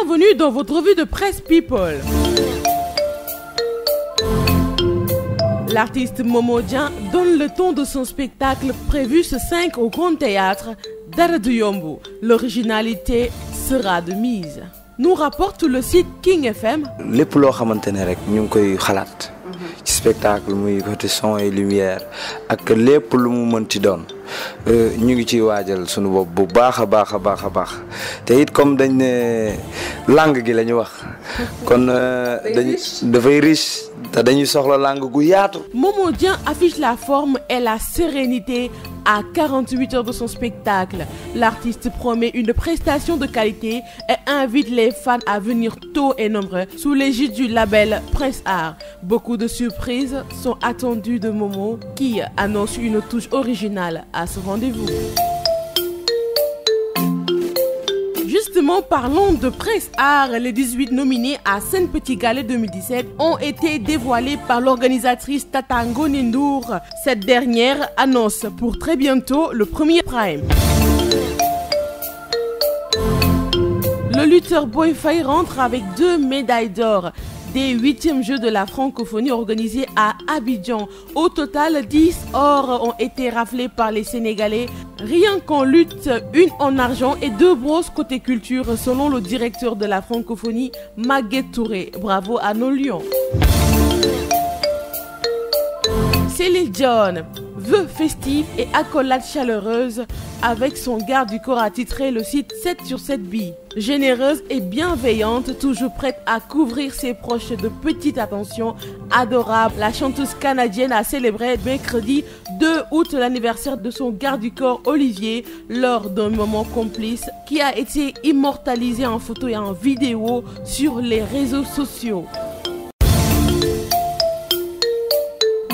Bienvenue dans votre revue de presse People. L'artiste Momo Dieng donne le ton de son spectacle prévu ce 5 au Grand Théâtre Dara du Yomb. L'originalité sera de mise. Nous rapporte le site King FM. lépp loo xamante ne rek ñu ngi koy xalaat ci spectacle muy côté son et lumière ak lépp lu mu mënti doon ñu ngi ciy waajal sunu bopp bu baax a baax te it comme dañ ne langue gi la ñu wax kon dafay riche te dañuy soxla langue gu yaatu. Momo Dieng affiche la forme et la sérénité à 48 heures de son spectacle. L'artiste promet une prestation de qualité et invite les fans à venir tôt et nombreux sous l'égide du label Prince Art. Beaucoup de surprises sont attendues de Momo qui annonce une touche originale à ce rendez-vous. Justement, parlons de Prince Art. Les 18 nominés à Sen Petit Gallé 2017 ont été dévoilés par l'organisatrice Tata Ngoni Ndour. Cette dernière annonce pour très bientôt le premier prime. Le lutteur Boy Faye rentre avec 2 médailles d'or des 8e Jeux de la francophonie organisés à Abidjan. Au total, 10 ors ont été raflés par les Sénégalais. Rien qu'en lutte, 1 en argent et 2 bronzes côté culture, selon le directeur de la francophonie, Maguette Touré. Bravo à nos lions. Céline Dion, vœux festifs et accolades chaleureuses avec son garde du corps, a titré le site 7 sur 7 billes. Généreuse et bienveillante, toujours prête à couvrir ses proches de petites attentions adorables, la chanteuse canadienne a célébré mercredi 2 août l'anniversaire de son garde du corps Olivier lors d'un moment complice qui a été immortalisé en photo et en vidéo sur les réseaux sociaux.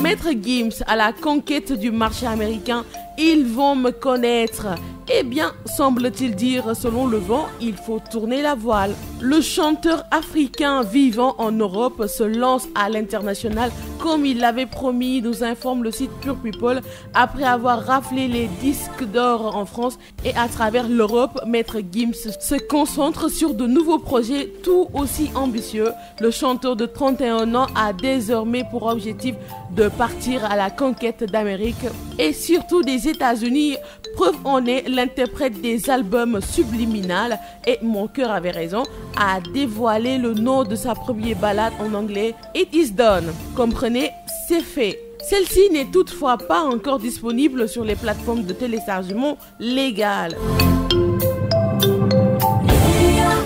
Maître Gims à la conquête du marché américain, ils vont me connaître. Eh bien, semble-t-il dire, selon le vent, il faut tourner la voile. Le chanteur africain vivant en Europe se lance à l'international comme il l'avait promis, nous informe le site Pure People. Après avoir raflé les disques d'or en France et à travers l'Europe, Maître Gims se concentre sur de nouveaux projets tout aussi ambitieux. Le chanteur de 31 ans a désormais pour objectif de partir à la conquête d'Amérique et surtout des États-Unis. Preuve en est, l'interprète des albums Subliminal et Mon cœur avait raison a dévoilé le nom de sa première ballade en anglais, It is done. Comprenez, c'est fait. Celle-ci n'est toutefois pas encore disponible sur les plateformes de téléchargement légales.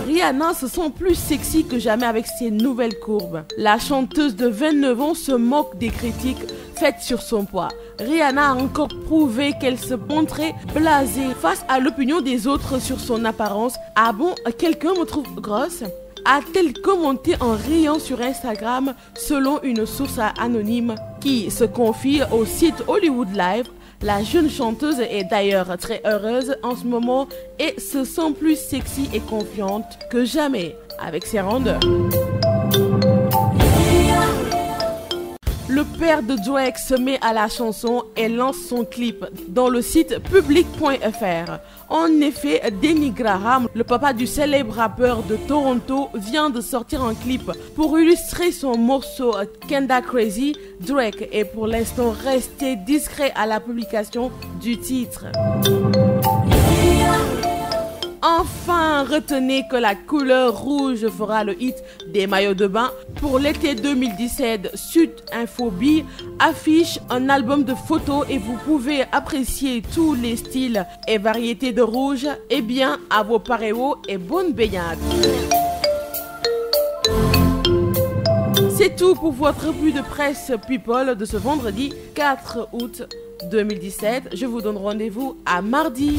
Rihanna se sent plus sexy que jamais avec ses nouvelles courbes. La chanteuse de 29 ans se moque des critiques faites sur son poids. Rihanna a encore prouvé qu'elle se montrait blasée face à l'opinion des autres sur son apparence. Ah bon, quelqu'un me trouve grosse ? A-t-elle commenté en riant sur Instagram selon une source anonyme qui se confie au site Hollywood Live. La jeune chanteuse est d'ailleurs très heureuse en ce moment et se sent plus sexy et confiante que jamais avec ses rondeurs. Le père de Drake se met à la chanson et lance son clip dans le site public.fr. En effet, Denny Graham, le papa du célèbre rappeur de Toronto, vient de sortir un clip pour illustrer son morceau Kinda Crazy. Drake est pour l'instant resté discret à la publication du titre. Enfin, retenez que la couleur rouge fera le hit des maillots de bain. Pour l'été 2017, Sud Infobie affiche un album de photos et vous pouvez apprécier tous les styles et variétés de rouge. Eh bien, à vos paréos et bonne baignade. C'est tout pour votre revue de presse People de ce vendredi 4 août 2017. Je vous donne rendez-vous à mardi.